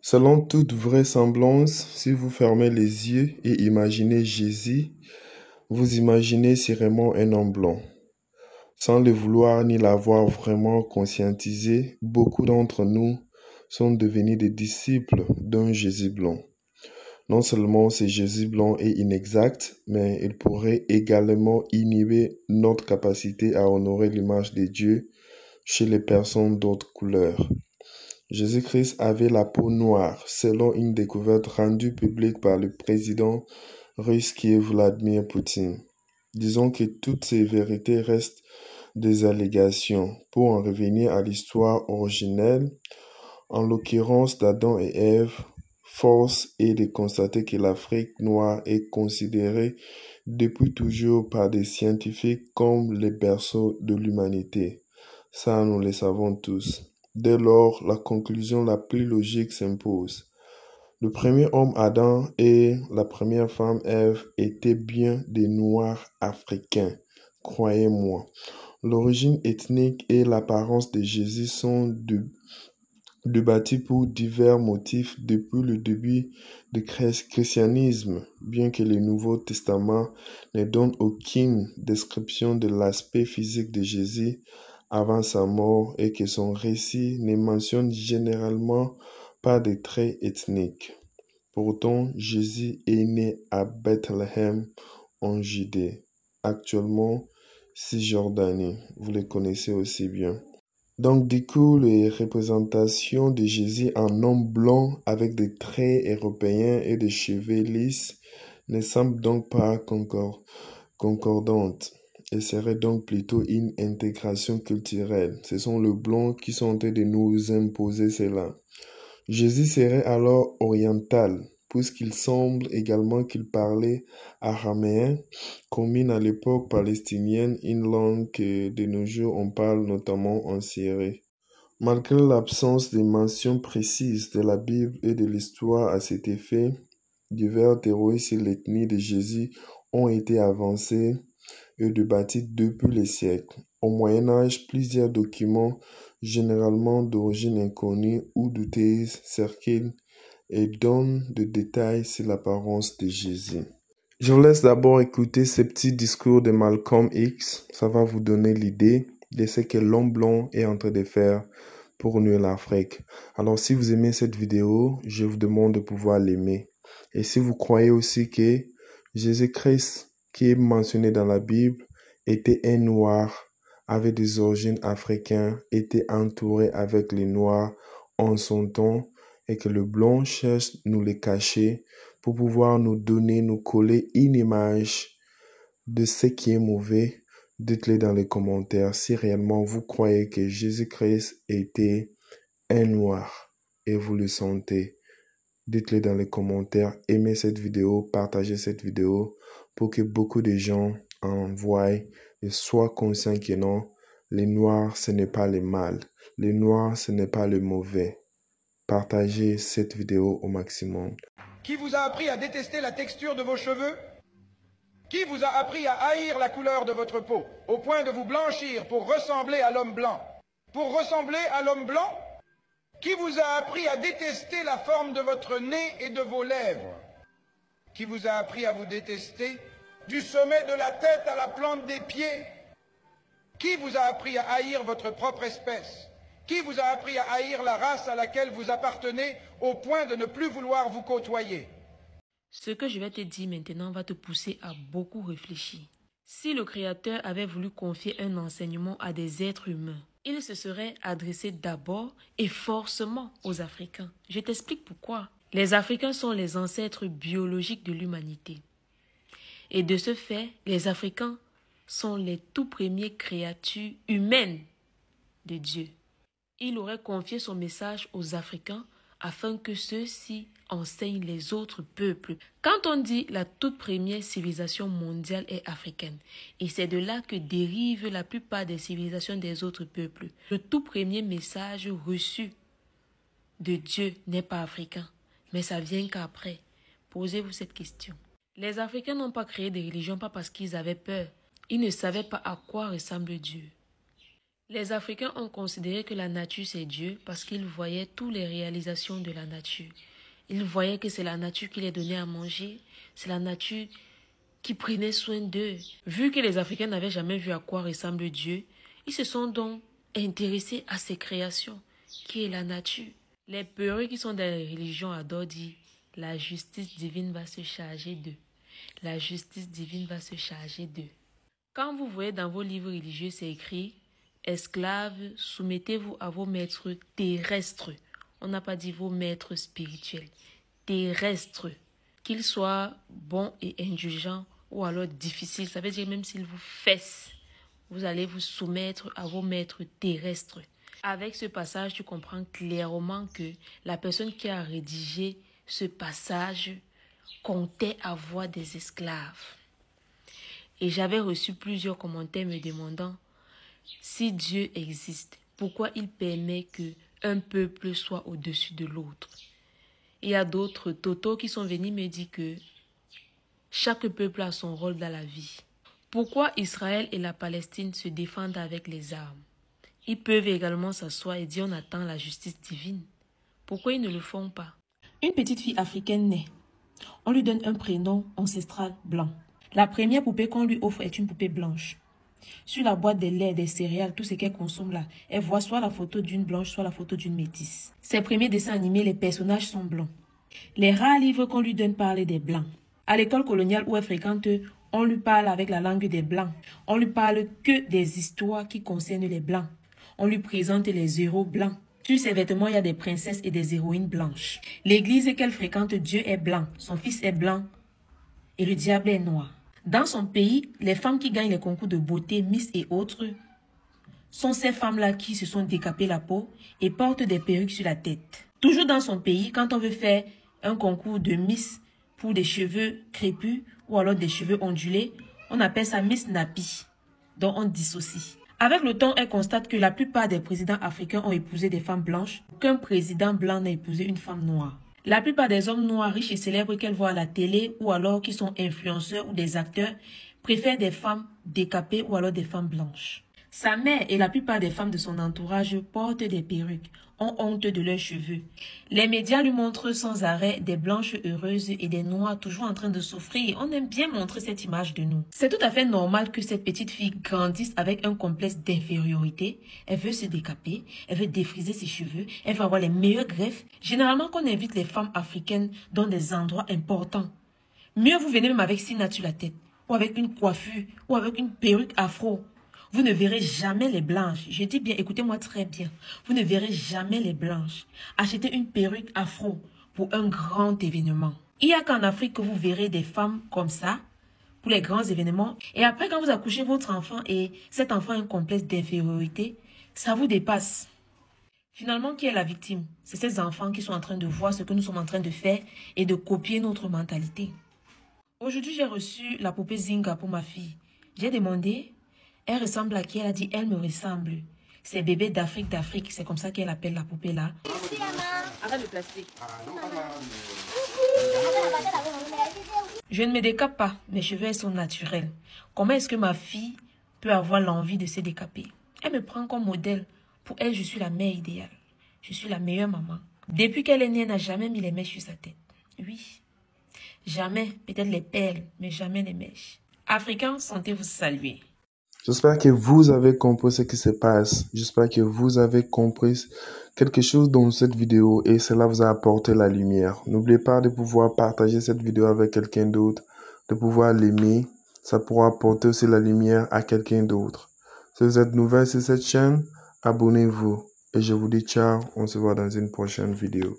Selon toute vraisemblance, si vous fermez les yeux et imaginez Jésus, vous imaginez sûrement un homme blanc. Sans le vouloir ni l'avoir vraiment conscientisé, beaucoup d'entre nous sont devenus des disciples d'un Jésus blanc. Non seulement ce Jésus blanc est inexact, mais il pourrait également inhiber notre capacité à honorer l'image de Dieu chez les personnes d'autres couleurs. Jésus-Christ avait la peau noire, selon une découverte rendue publique par le président russe qui est Vladimir Poutine. Disons que toutes ces vérités restent des allégations. Pour en revenir à l'histoire originelle, en l'occurrence d'Adam et Ève, force est de constater que l'Afrique noire est considérée depuis toujours par des scientifiques comme le berceau de l'humanité. Ça, nous le savons tous. Dès lors, la conclusion la plus logique s'impose. Le premier homme Adam et la première femme Ève étaient bien des Noirs africains, croyez-moi. L'origine ethnique et l'apparence de Jésus sont débattues pour divers motifs depuis le début du christianisme, bien que le Nouveau Testament ne donne aucune description de l'aspect physique de Jésus avant sa mort et que son récit ne mentionne généralement pas de traits ethniques. Pourtant, Jésus est né à Bethléem en Judée, actuellement Cisjordanie. Vous le connaissez aussi bien. Donc du coup, les représentations de Jésus en homme blanc avec des traits européens et des cheveux lisses ne semblent donc pas concordantes et seraient donc plutôt une intégration culturelle. Ce sont les blancs qui sont en train de nous imposer cela. Jésus serait alors oriental, puisqu'il semble également qu'il parlait araméen, commune à l'époque palestinienne, une langue que de nos jours on parle notamment en Syrie. Malgré l'absence de mentions précises de la Bible et de l'histoire à cet effet, divers théories sur l'ethnie de Jésus ont été avancées et débattues depuis les siècles. Au Moyen-Âge, plusieurs documents, généralement d'origine inconnue ou douteuse, circulent et donnent des détails sur l'apparence de Jésus. Je vous laisse d'abord écouter ce petit discours de Malcolm X. Ça va vous donner l'idée de ce que l'homme blanc est en train de faire pour unir l'Afrique. Alors si vous aimez cette vidéo, je vous demande de pouvoir l'aimer. Et si vous croyez aussi que Jésus-Christ, qui est mentionné dans la Bible, était un noir avec des origines africaines, était entouré avec les noirs en son temps, et que le blanc cherche nous les cacher pour pouvoir nous donner, nous coller une image de ce qui est mauvais. Dites-le dans les commentaires si réellement vous croyez que Jésus-Christ était un noir et vous le sentez. Dites-le dans les commentaires, aimez cette vidéo, partagez cette vidéo pour que beaucoup de gens en voient et soient conscients que non, les noirs ce n'est pas le mal, les noirs ce n'est pas le mauvais. Partagez cette vidéo au maximum. Qui vous a appris à détester la texture de vos cheveux? Qui vous a appris à haïr la couleur de votre peau, au point de vous blanchir pour ressembler à l'homme blanc? Pour ressembler à l'homme blanc? Qui vous a appris à détester la forme de votre nez et de vos lèvres? Qui vous a appris à vous détester du sommet de la tête à la plante des pieds? Qui vous a appris à haïr votre propre espèce? Qui vous a appris à haïr la race à laquelle vous appartenez au point de ne plus vouloir vous côtoyer? Ce que je vais te dire maintenant va te pousser à beaucoup réfléchir. Si le Créateur avait voulu confier un enseignement à des êtres humains, il se serait adressé d'abord et forcément aux Africains. Je t'explique pourquoi. Les Africains sont les ancêtres biologiques de l'humanité. Et de ce fait, les Africains sont les tout premières créatures humaines de Dieu. Il aurait confié son message aux Africains afin que ceux-ci enseignent les autres peuples. Quand on dit la toute première civilisation mondiale est africaine, et c'est de là que dérivent la plupart des civilisations des autres peuples, le tout premier message reçu de Dieu n'est pas africain, mais ça vient qu'après. Posez-vous cette question. Les Africains n'ont pas créé de religion pas parce qu'ils avaient peur. Ils ne savaient pas à quoi ressemble Dieu. Les Africains ont considéré que la nature c'est Dieu parce qu'ils voyaient toutes les réalisations de la nature. Ils voyaient que c'est la nature qui les donnait à manger, c'est la nature qui prenait soin d'eux. Vu que les Africains n'avaient jamais vu à quoi ressemble Dieu, ils se sont donc intéressés à ses créations, qui est la nature. Les peureux qui sont dans les religions adorent dire « La justice divine va se charger d'eux. La justice divine va se charger d'eux. » Quand vous voyez dans vos livres religieux, c'est écrit « Esclaves, soumettez-vous à vos maîtres terrestres. » On n'a pas dit vos maîtres spirituels. Terrestres. Qu'ils soient bons et indulgents ou alors difficiles. Ça veut dire même s'ils vous fessent, vous allez vous soumettre à vos maîtres terrestres. Avec ce passage, tu comprends clairement que la personne qui a rédigé ce passage comptait avoir des esclaves. Et j'avais reçu plusieurs commentaires me demandant si Dieu existe, pourquoi il permet qu'un peuple soit au-dessus de l'autre. Il y a d'autres totos qui sont venus me dire que chaque peuple a son rôle dans la vie. Pourquoi Israël et la Palestine se défendent avec les armes? Ils peuvent également s'asseoir et dire on attend la justice divine. Pourquoi ils ne le font pas? Une petite fille africaine naît. On lui donne un prénom ancestral blanc. La première poupée qu'on lui offre est une poupée blanche. Sur la boîte des laits, des céréales, tout ce qu'elle consomme là, elle voit soit la photo d'une blanche, soit la photo d'une métisse. Ses premiers dessins animés, les personnages sont blancs. Les rares livres qu'on lui donne parlent des blancs. À l'école coloniale où elle fréquente, on lui parle avec la langue des blancs. On lui parle que des histoires qui concernent les blancs. On lui présente les héros blancs. Sur ses vêtements, il y a des princesses et des héroïnes blanches. L'église qu'elle fréquente, Dieu est blanc, son fils est blanc et le diable est noir. Dans son pays, les femmes qui gagnent les concours de beauté, Miss et autres, sont ces femmes-là qui se sont décapées la peau et portent des perruques sur la tête. Toujours dans son pays, quand on veut faire un concours de Miss pour des cheveux crépus ou alors des cheveux ondulés, on appelle ça Miss Nappy, dont on dissocie. Avec le temps, elle constate que la plupart des présidents africains ont épousé des femmes blanches, qu'un président blanc n'a épousé une femme noire. La plupart des hommes noirs riches et célèbres qu'elle voit à la télé ou alors qui sont influenceurs ou des acteurs préfèrent des femmes décapées ou alors des femmes blanches. Sa mère et la plupart des femmes de son entourage portent des perruques, ont honte de leurs cheveux. Les médias lui montrent sans arrêt des blanches heureuses et des noirs toujours en train de souffrir. On aime bien montrer cette image de nous. C'est tout à fait normal que cette petite fille grandisse avec un complexe d'infériorité. Elle veut se décaper, elle veut défriser ses cheveux, elle veut avoir les meilleures greffes. Généralement, quand on invite les femmes africaines dans des endroits importants, mieux vous venez même avec 6 nattes sur la tête, ou avec une coiffure, ou avec une perruque afro. Vous ne verrez jamais les blanches. Je dis bien, écoutez-moi très bien. Vous ne verrez jamais les blanches. Achetez une perruque afro pour un grand événement. Il n'y a qu'en Afrique que vous verrez des femmes comme ça pour les grands événements. Et après, quand vous accouchez votre enfant et cet enfant a un complexe d'infériorité, ça vous dépasse. Finalement, qui est la victime? C'est ces enfants qui sont en train de voir ce que nous sommes en train de faire et de copier notre mentalité. Aujourd'hui, j'ai reçu la poupée Zinga pour ma fille. J'ai demandé... Elle ressemble à qui? Elle a dit, elle me ressemble. C'est bébé d'Afrique, c'est comme ça qu'elle appelle la poupée là. Arrête le plastique. Je ne me décape pas, mes cheveux sont naturels. Comment est-ce que ma fille peut avoir l'envie de se décaper? Elle me prend comme modèle. Pour elle, je suis la mère idéale. Je suis la meilleure maman. Depuis qu'elle est née, elle n'a jamais mis les mèches sur sa tête. Oui. Jamais, peut-être les perles, mais jamais les mèches. Africains, sentez-vous saluer. J'espère que vous avez compris ce qui se passe. J'espère que vous avez compris quelque chose dans cette vidéo et cela vous a apporté la lumière. N'oubliez pas de pouvoir partager cette vidéo avec quelqu'un d'autre, de pouvoir l'aimer. Ça pourra apporter aussi la lumière à quelqu'un d'autre. Si vous êtes nouvelle sur cette chaîne, abonnez-vous. Et je vous dis ciao, on se voit dans une prochaine vidéo.